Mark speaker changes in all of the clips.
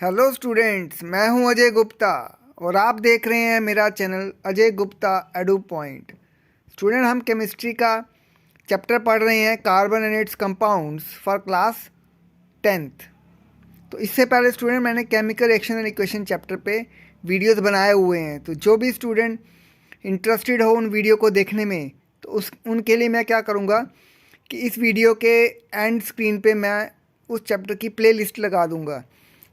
Speaker 1: Hello students, मैं हूं अजय गुप्ता और आप देख रहे हैं मेरा channel Ajay Gupta edu point. Student, हम केमिस्ट्री का चैप्टर पढ़ रहे हैं carbon and it's compounds for class 10th। तो इससे पहले स्टूडेंट मैंने chemical reaction and equation chapter पे वीडियोस बनाए हुए हैं। तो जो भी स्टूडेंट इंटरेस्टेड हो उन वीडियो को देखने में, तो उनके लिए मैं क्या करूँगा कि इस वीडियो के एंड स्क्रीन पे मैं उस चैप्टर की प्ले लिस्ट लगा दूँगा।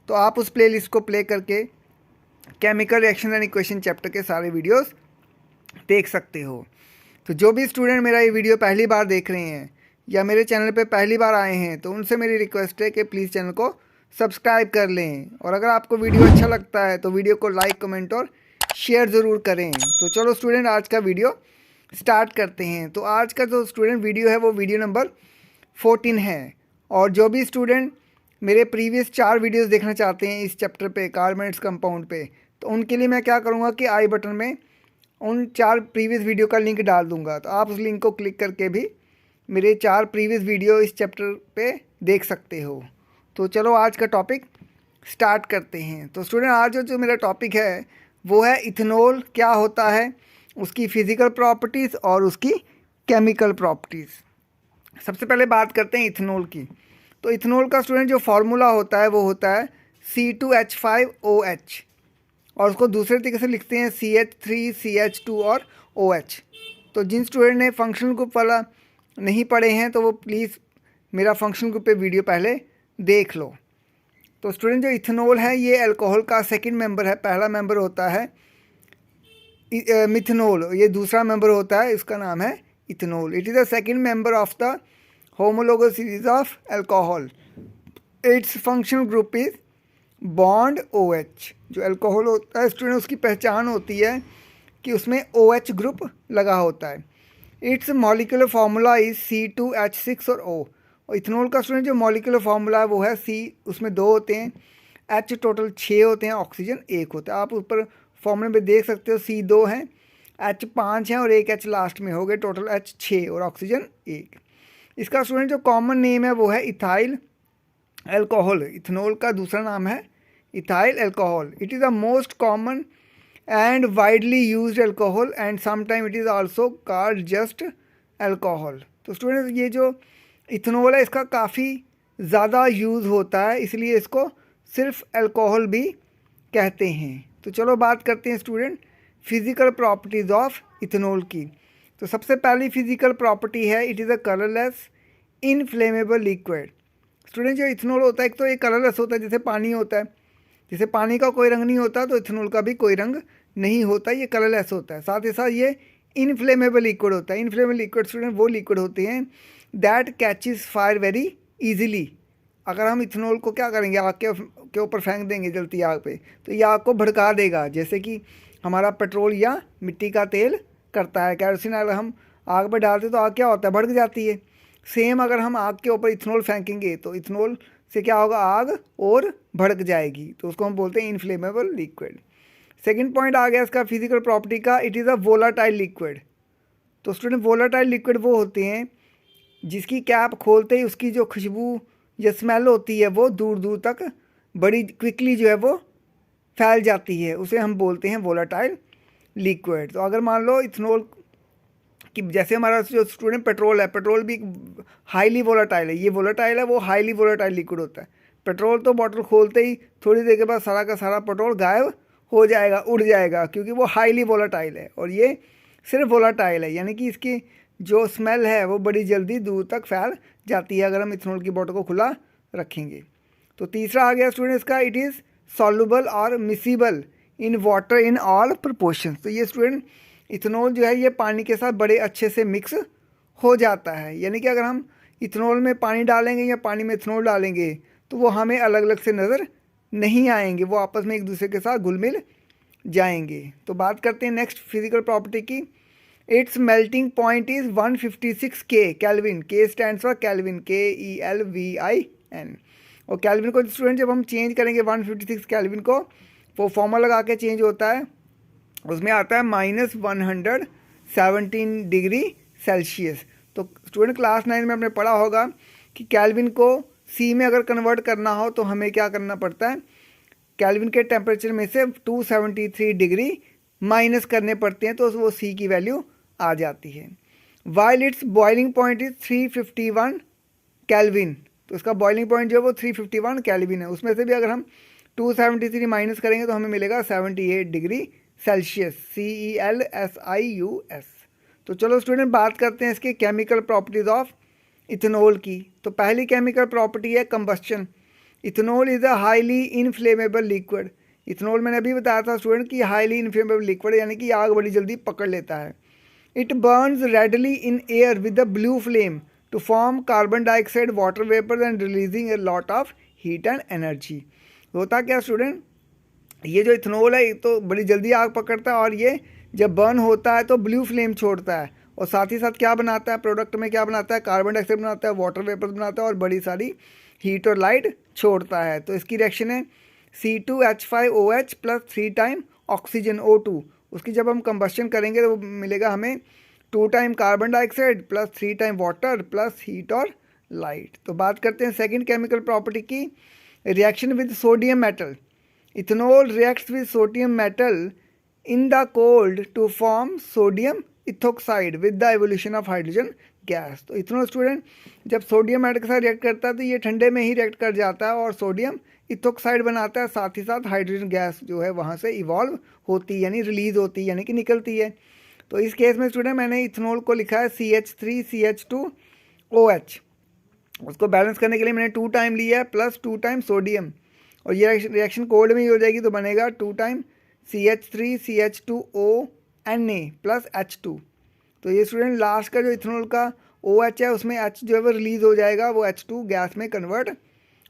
Speaker 1: तो आप उस प्लेलिस्ट को प्ले करके chemical reaction and equation chapter के सारे वीडियोस देख सकते हो। तो जो भी स्टूडेंट मेरा ये वीडियो पहली बार देख रहे हैं या मेरे चैनल पे पहली बार आए हैं, तो उनसे मेरी रिक्वेस्ट है कि प्लीज़ चैनल को सब्सक्राइब कर लें, और अगर आपको वीडियो अच्छा लगता है तो वीडियो को लाइक, कमेंट और शेयर ज़रूर करें। तो चलो स्टूडेंट, आज का वीडियो स्टार्ट करते हैं। तो आज का जो स्टूडेंट वीडियो है वो वीडियो नंबर 14 है। और जो भी स्टूडेंट मेरे प्रीवियस 4 वीडियोस देखना चाहते हैं इस चैप्टर पे, कार्बन एंड इट्स कंपाउंड पे, तो उनके लिए मैं क्या करूँगा कि आई बटन में उन 4 प्रीवियस वीडियो का लिंक डाल दूँगा। तो आप उस लिंक को क्लिक करके भी मेरे 4 प्रीवियस वीडियो इस चैप्टर पे देख सकते हो। तो चलो आज का टॉपिक स्टार्ट करते हैं। तो स्टूडेंट, आज जो मेरा टॉपिक है वो है इथेनॉल क्या होता है, उसकी फ़िज़िकल प्रॉपर्टीज़ और उसकी केमिकल प्रॉपर्टीज़। सबसे पहले बात करते हैं इथेनॉल की। तो इथेनॉल का स्टूडेंट जो फार्मूला होता है वो होता है C2H5OH, और उसको दूसरे तरीके से लिखते हैं CH3CH2 और OH। तो जिन स्टूडेंट ने फंक्शनल ग्रुप वाला नहीं पढ़े हैं तो वो प्लीज़ मेरा फंक्शनल ग्रुप पे वीडियो पहले देख लो। तो स्टूडेंट, जो इथेनॉल है ये अल्कोहल का सेकंड मेंबर है। पहला मेंबर होता है मिथेनॉल, ये दूसरा मेंबर होता है, इसका नाम है ethanol. It is the second member of the homologous series of alcohol. Its functional group is bond OH। जो अल्कोहल होता है स्टूडेंट, उसकी पहचान होती है कि उसमें OH ग्रुप लगा होता है। It's molecular formula is C2H6 और O। और इथेनॉल का स्टूडेंट जो मॉलिक्यूलर फार्मूला है वो है C, उसमें 2 होते हैं, H टोटल 6 होते हैं, ऑक्सीजन 1 होता है। आप ऊपर फॉर्मूले में देख सकते हो C 2 है, H 5 है और 1 H लास्ट में हो गए, टोटल H 6 और ऑक्सीजन 1। इसका स्टूडेंट जो कॉमन नेम है वो है इथाइल अल्कोहल। इथेनॉल का दूसरा नाम है ethyl alcohol. It is the most common and widely used alcohol and sometime it is also called just alcohol. तो स्टूडेंट, ये जो इथेनॉल है इसका काफ़ी ज़्यादा यूज़ होता है, इसलिए इसको सिर्फ अल्कोहल भी कहते हैं। तो चलो बात करते हैं student physical properties of ethanol की। तो सबसे पहली फिजिकल प्रॉपर्टी है it is a colourless inflammable liquid. Student, जो इथेनॉल होता है एक तो ये कलरलेस होता है, जैसे पानी होता है, जैसे पानी का कोई रंग नहीं होता तो इथेनॉल का भी कोई रंग नहीं होता, ये कलरलेस होता है। साथ ही साथ ये इनफ्लेमेबल लिक्विड होता है। इनफ्लेमेबल लिक्विड स्टूडेंट वो लिक्विड होते हैं that catches fire very easily. अगर हम इथेनॉल को क्या करेंगे, आग के ऊपर फेंक देंगे जलती आग पे, तो ये आग को भड़का देगा, जैसे कि हमारा पेट्रोल या मिट्टी का तेल करता है। कैरोसिन अगर हम आग पर डालते तो आग क्या होता है, भड़क जाती है। सेम अगर हम आग के ऊपर इथेनॉल फेंकेंगे तो इथेनॉल से क्या होगा, आग और भड़क जाएगी। तो उसको हम बोलते हैं इनफ्लेमेबल लिक्विड। सेकंड पॉइंट आ गया इसका फिजिकल प्रॉपर्टी का, it is a volatile liquid. तो स्टूडेंट, वोलाटाइल लिक्विड वो होते हैं जिसकी कैप खोलते ही उसकी जो खुशबू या स्मेल होती है वो दूर दूर तक बड़ी क्विकली जो है वो फैल जाती है, उसे हम बोलते हैं वोलाटाइल लिक्विड। तो अगर मान लो इथेनॉल कि जैसे हमारा जो स्टूडेंट पेट्रोल है, पेट्रोल भी हाईली वोलाटाइल है, ये वोलाटाइल है, वो हाईली वोलाटाइल लिक्विड होता है। पेट्रोल तो बॉटल खोलते ही थोड़ी देर के बाद सारा का सारा पेट्रोल गायब हो जाएगा, उड़ जाएगा, क्योंकि वो हाईली वोलाटाइल है। और ये सिर्फ वोलाटाइल है, यानी कि इसकी जो स्मेल है वो बड़ी जल्दी दूर तक फैल जाती है अगर हम इथेनॉल की बॉटल को खुला रखेंगे। तो तीसरा आ गया स्टूडेंट इसका, इट इज़ सॉल्युबल और miscible in water in all proportion. तो ये स्टूडेंट इथेनॉल जो है ये पानी के साथ बड़े अच्छे से मिक्स हो जाता है, यानी कि अगर हम इथेनॉल में पानी डालेंगे या पानी में इथेनॉल डालेंगे तो वो हमें अलग अलग से नज़र नहीं आएंगे, वो आपस में एक दूसरे के साथ घुल मिल जाएंगे। तो बात करते हैं नेक्स्ट फिजिकल प्रॉपर्टी की। It's melting point is 156 K kelvin. K stands for kelvin, KELVIN। और कैल्विन को स्टूडेंट जब हम चेंज करेंगे 156 कैल्विन को, वो फॉर्मूला लगा के चेंज होता है, उसमें आता है -117 डिग्री सेल्सियस। तो स्टूडेंट क्लास 9 में आपने पढ़ा होगा कि कैल्विन को C में अगर कन्वर्ट करना हो तो हमें क्या करना पड़ता है, केल्विन के टेम्परेचर में से 273 डिग्री माइनस करने पड़ते हैं, तो वो C की वैल्यू आ जाती है। While it's boiling point is 351 kelvin, तो इसका बॉइलिंग पॉइंट जो है वो 351 केल्विन है। उसमें से भी अगर हम 273 माइनस करेंगे तो हमें मिलेगा 78 डिग्री सेल्सियस, CELSIUS। तो चलो स्टूडेंट बात करते हैं इसके केमिकल प्रॉपर्टीज ऑफ इथेनॉल की। तो पहली केमिकल प्रॉपर्टी है combustion. Ethanol is a highly inflammable liquid. Ethanol मैंने अभी बताया था स्टूडेंट कि हाईली इनफ्लेमेबल लिक्विड यानी कि आग बड़ी जल्दी पकड़ लेता है। It burns readily in air with the blue flame to form carbon dioxide, water vapour and releasing a lot of heat and energy. होता क्या स्टूडेंट, ये जो इथेनॉल है तो बड़ी जल्दी आग पकड़ता है और ये जब बर्न होता है तो ब्लू फ्लेम छोड़ता है, और साथ ही साथ क्या बनाता है, प्रोडक्ट में क्या बनाता है, कार्बन डाइऑक्साइड बनाता है, वाटर वेपर बनाता है और बड़ी सारी हीट और लाइट छोड़ता है। तो इसकी रिएक्शन है C2H5OH plus 3 time oxygen O2। उसकी जब हम कंबस्शन करेंगे तो मिलेगा हमें 2 time carbon dioxide plus 3 time water plus heat और लाइट। तो बात करते हैं सेकेंड केमिकल प्रॉपर्टी की, reaction with sodium metal. Ethanol reacts with sodium metal in the cold to form sodium ethoxide with the evolution of hydrogen gas. तो इथेनॉल student जब sodium metal के साथ रिएक्ट करता है तो ये ठंडे में ही रिएक्ट कर जाता है और सोडियम इथोक्साइड बनाता है, साथ ही साथ हाइड्रोजन गैस जो है वहाँ से इवॉल्व होती है यानी रिलीज होती है यानी कि निकलती है। तो इस केस में स्टूडेंट मैंने इथेनॉल को लिखा है CH3CH2OH। उसको बैलेंस करने के लिए मैंने 2 टाइम लिया है प्लस 2 टाइम सोडियम, और ये रिएक्शन कोल्ड में ही हो जाएगी तो बनेगा 2 टाइम CH3CH2ONA प्लस H2। तो ये स्टूडेंट लास्ट का जो इथेनॉल का OH है उसमें H जो है वो रिलीज हो जाएगा, वो H2 गैस में कन्वर्ट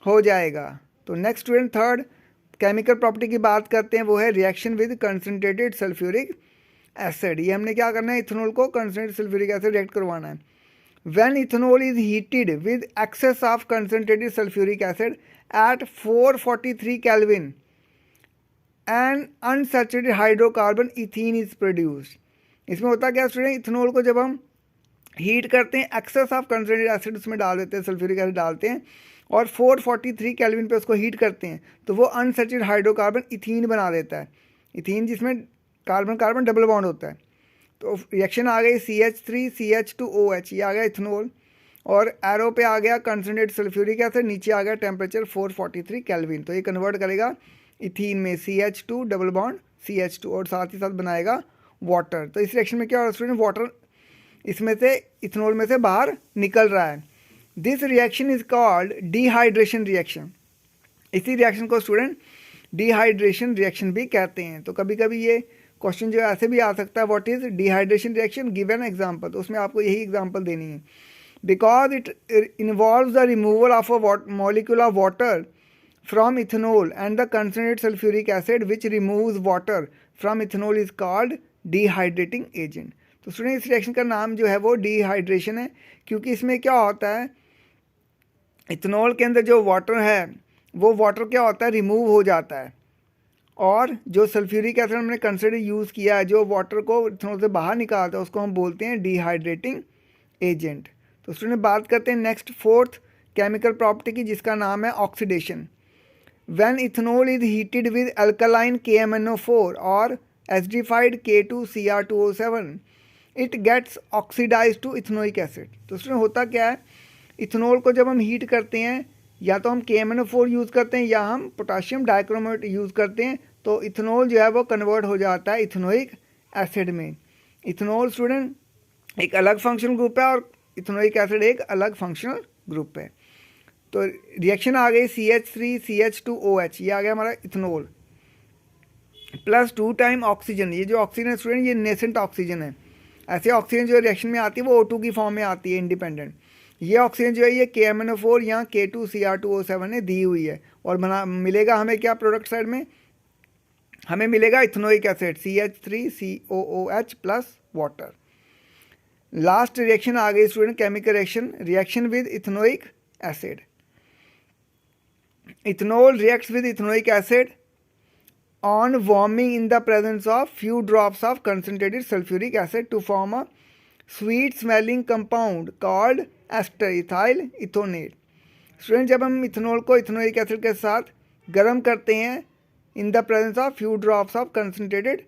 Speaker 1: हो जाएगा। तो next student third chemical property की बात करते हैं, वो है reaction with concentrated sulphuric acid. ये हमने क्या करना है, इथेनॉल को कंसनट्रेटेड सल्फ्यूरिक एसिड रिएक्ट करवाना है। When ethanol is heated with excess of concentrated sulfuric acid at 443 Kelvin, an unsaturated hydrocarbon ethene is produced। इसमें होता क्या स्टूडेंट, इथेनॉल को जब हम हीट करते हैं एक्सेस ऑफ कंसनट्रेटेड एसिड उसमें डाल देते हैं, सल्फ्यूरिक एसिड डालते हैं और 443 केल्विन पे उसको हीट करते हैं तो वो अनसैचुरेटेड हाइड्रोकार्बन इथीन बना देता है। इथीन जिसमें कार्बन कार्बन डबल बॉन्ड होता है। तो रिएक्शन आ गई CH3CH2OH, ये आ गया इथेनॉल, और एरो पे आ गया कंसनट्रेटेड सल्फ्यूरिक एसिड, नीचे आ गया टेम्परेचर 443 केल्विन। तो ये कन्वर्ट करेगा इथीन में CH2 डबल बॉन्ड CH2 और साथ ही साथ बनाएगा वाटर। तो इस रिएक्शन में क्या हो रहा है स्टूडेंट, वाटर इसमें से इथेनॉल में से बाहर निकल रहा है। This reaction is called dehydration reaction. इसी रिएक्शन को स्टूडेंट डिहाइड्रेशन रिएक्शन भी कहते हैं। तो कभी कभी ये क्वेश्चन जो है ऐसे भी आ सकता है, what is dehydration reaction, give an example. तो उसमें आपको यही एग्जांपल देनी है। Because it involves the removal of a molecule of water from ethanol and the concentrated sulphuric acid which removes water from ethanol is called dehydrating agent. तो student इस reaction का नाम जो है वो डिहाइड्रेशन है, क्योंकि इसमें क्या होता है, इथेनॉल के अंदर जो वाटर है वो वाटर क्या होता है, रिमूव हो जाता है, और जो सल्फ्यूरिक एसिड हमने कंसनट्रेट यूज़ किया है जो वाटर को इथेनॉल से बाहर निकालता है उसको हम बोलते हैं डिहाइड्रेटिंग एजेंट। तो स्टूडेंट बात करते हैं नेक्स्ट फोर्थ केमिकल प्रॉपर्टी की, जिसका नाम है oxidation. When ethanol is heated with alkaline KMnO4 और acidified K2Cr2O7 it gets oxidize to ethanoic acid. तो स्टूडेंट होता क्या है, इथेनॉल को जब हम हीट करते हैं या तो हम KMnO4 यूज़ करते हैं या हम पोटाशियम डाइक्रोमेट यूज़ करते हैं, तो इथेनॉल जो है वो कन्वर्ट हो जाता है इथेनोइक एसिड में। इथेनॉल स्टूडेंट एक अलग फंक्शनल ग्रुप है और इथेनोइक एसिड एक अलग फंक्शनल ग्रुप है। तो रिएक्शन आ गई CH3CH2OH, ये आ गया हमारा इथेनॉल, प्लस 2 टाइम ऑक्सीजन। ये जो ऑक्सीजन है स्टूडेंट ये नेसेंट ऑक्सीजन है। ऐसे ऑक्सीजन जो रिएक्शन में आती है वो O2 की फॉर्म में आती है इंडिपेंडेंट। ये ऑक्सीजन जो है ये KMnO4 या K2Cr2O7 ने दी हुई है, और बना मिलेगा हमें क्या प्रोडक्ट साइड में, हमें मिलेगा ethanoic acid CH3COOH plus water. Last reaction आ गई student chemical reaction, reaction with ethanoic acid. Ethanol reacts with ethanoic acid on warming in the presence of few drops of concentrated sulfuric acid to form a sweet smelling compound called ester ethyl ethonate। Student जब हम ethanol को ethanoic acid के साथ गर्म करते हैं in the presence of few drops of concentrated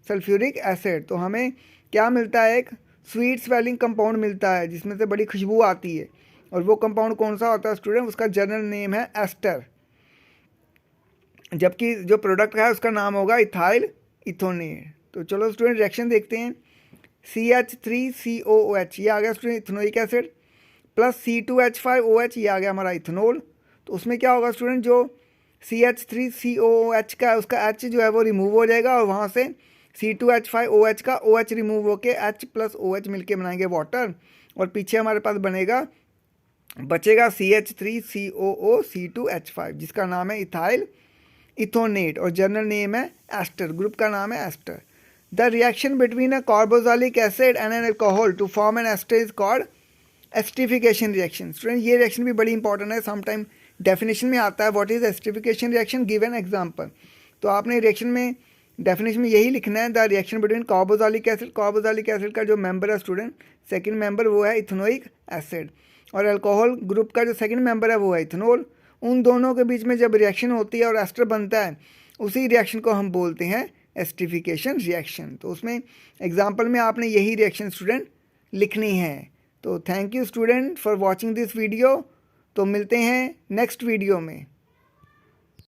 Speaker 1: sulphuric acid. तो हमें क्या मिलता है, एक स्वीट स्मेलिंग कंपाउंड मिलता है जिसमें से बड़ी खुशबू आती है, और वो कंपाउंड कौन सा होता है स्टूडेंट, उसका जनरल नेम है एस्टर, जबकि जो प्रोडक्ट है उसका नाम होगा इथाइल इथोनेट। तो चलो स्टूडेंट रिएक्शन देखते हैं। CH3COOH ये आ गया student ethanoic acid, plus C2H5OH ये आ गया हमारा इथेनॉल। तो उसमें क्या होगा स्टूडेंट, जो CH3COOH का है उसका H जो है वो रिमूव हो जाएगा, और वहाँ से C2H5OH का OH रिमूव होके H प्लस OH मिलके बनाएंगे वाटर, और पीछे हमारे पास बचेगा CH3COO-C2H5 जिसका नाम है इथाइल इथोनेट, और जनरल नेम है एस्टर, ग्रुप का नाम है ester. The reaction between a carboxylic acid and an alcohol to form an ester is called esterification reaction. Student ये रिएक्शन भी बड़ी इंपॉर्टेंट है, समटाइम डेफिनेशन में आता है what is esterification reaction, give an example. तो आपने रिएक्शन में डेफिनेशन में यही लिखना है, the reaction between carboxylic acid का जो मेंबर है स्टूडेंट, सेकंड मेंबर वो है इथेनोइक एसिड, और अल्कोहल ग्रुप का जो सेकंड मेंबर है वो है इथेनॉल। उन दोनों के बीच में जब रिएक्शन होती है और एस्टर बनता है, उसी रिएक्शन को हम बोलते हैं एस्टिफिकेशन रिएक्शन। तो उसमें एग्जाम्पल में आपने यही रिएक्शन स्टूडेंट लिखनी है। तो thank you student for watching this video. तो मिलते हैं नेक्स्ट वीडियो में।